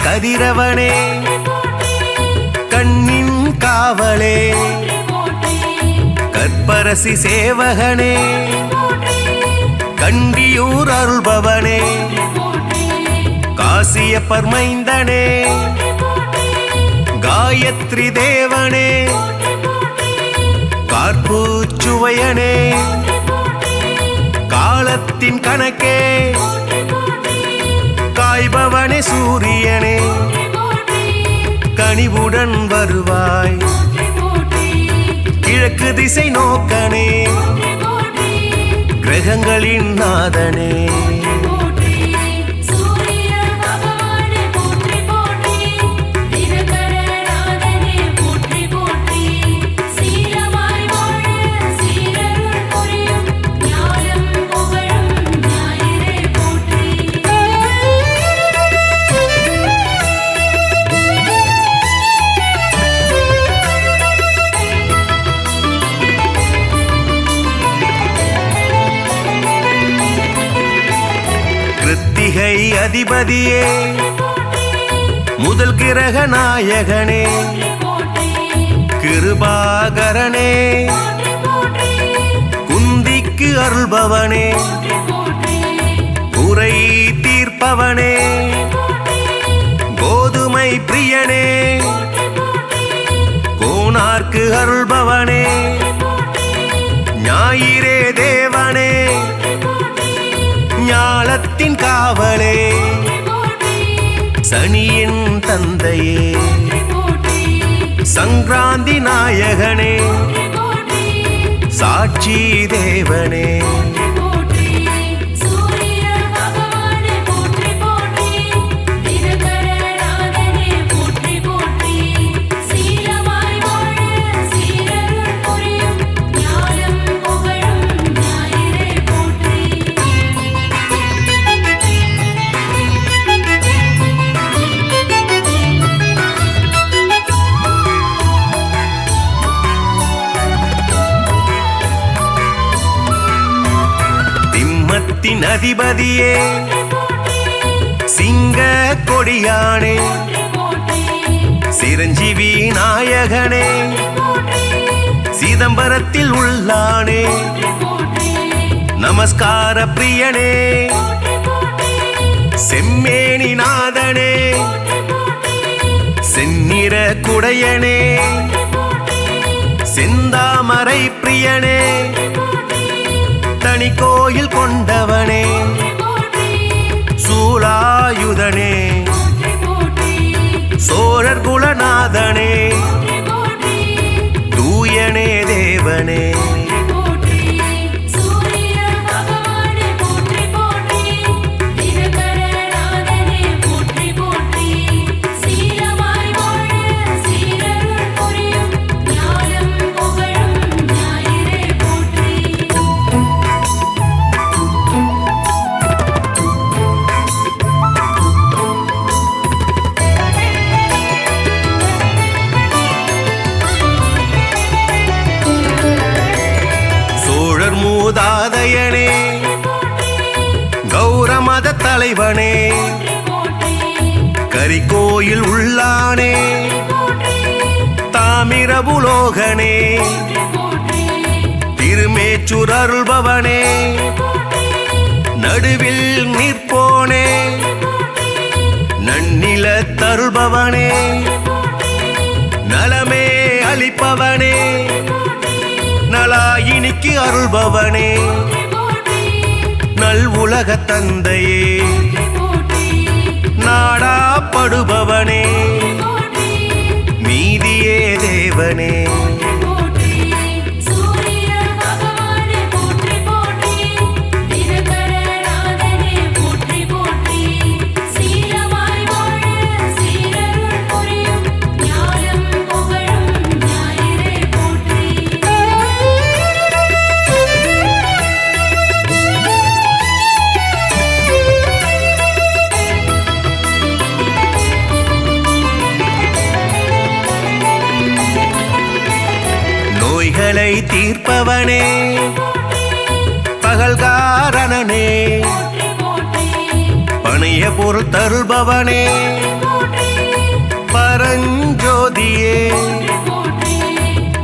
கதிரவனே கண்ணின் காவலே கற்பரசி சேவகனே கண்டியூர் அருள்பவனே காசிய பர்மைந்தனே காயத்ரி தேவனே கார்பூச்சுவையனே காலத்தின் கணக்கே காய்பவனே சூரியனே கனிவுடன் வருவாய் கிழக்கு திசை நோக்கனே கிரகங்களின் நாதனே கிருத்திகை அதிபதியே முதல் கிரக நாயகனே கிருபாகரனே குந்திக்கு அருள்பவனே தீர்ப்பவனே கோதுமை பிரியனே கோனார்க்கு அருள்பவனே ஞாயிறே தேவனே ஞாலத்தின் காவலே சனியின் தந்தையே சங்கராந்தி நாயகனே சாட்சி தேவனே அதிபதியே சிங்க கொடியானே சிரஞ்சீவி நாயகனே சிதம்பரத்தில் உள்ளானே நமஸ்கார பிரியனே செம்மேனி நாதனே செந்நிற குடையனே செந்தாமரை பிரியனே தனி கோயில் கொண்டவனே சூலாயுதனே சோழர் குலநாதனே தூயனே தேவனே மூதாதையனே கௌரமத தலைவனே கரிகோயில் உள்ளானே தாமிரபுலோகனே திருமேச்சூர் அருள்பவனே நடுவில் நிற்போனே நன்னில தருள்பவனே நலமே அளிப்பவனே நலாயினிக்கு அருள்பவனே நல் உலக தந்தையே நாடாப்படுபவனே மீதியே தேவனே நோய்களை தீர்ப்பவனே பகல்காரணனே பணைய பொருள் தருள்பவனே பரஞ்சோதியே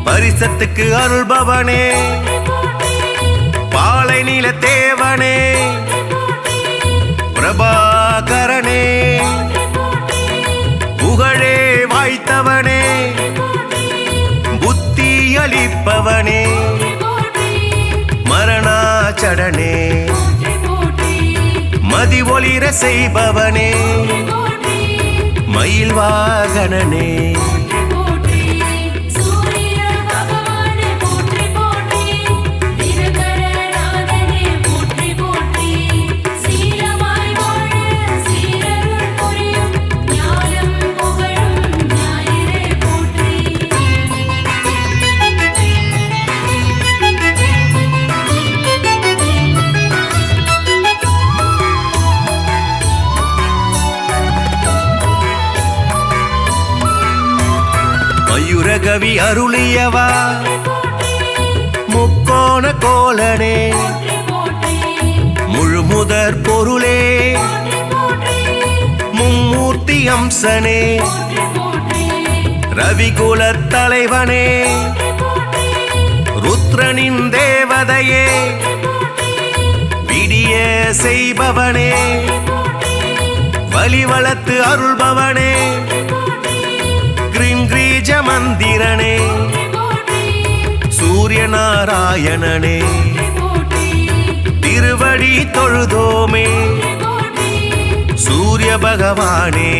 பரிசத்துக்கு அருள்பவனே பாலை நில தேவனே பிரபாகரனே புகழே வாய்த்தவனே புத்தி அளிப்பவனே மரணாச்சடனே மதி ஒளிர செய்பவனே மயில் வாகனனே மயூரகவி அருளியவா முக்கோண கோலனே முழுமுதற் பொருளே மும்மூர்த்தி அம்சனே ரவிகுலத் தலைவனே ருத்ரனின் தேவதையே விடிய செய்பவனே கலி வளர்த்து அருள்பவனே கிரீம் கிரீஜ மந்திரனே சூரிய நாராயணனே திருவடி தொழுதோமே சூரிய பகவானே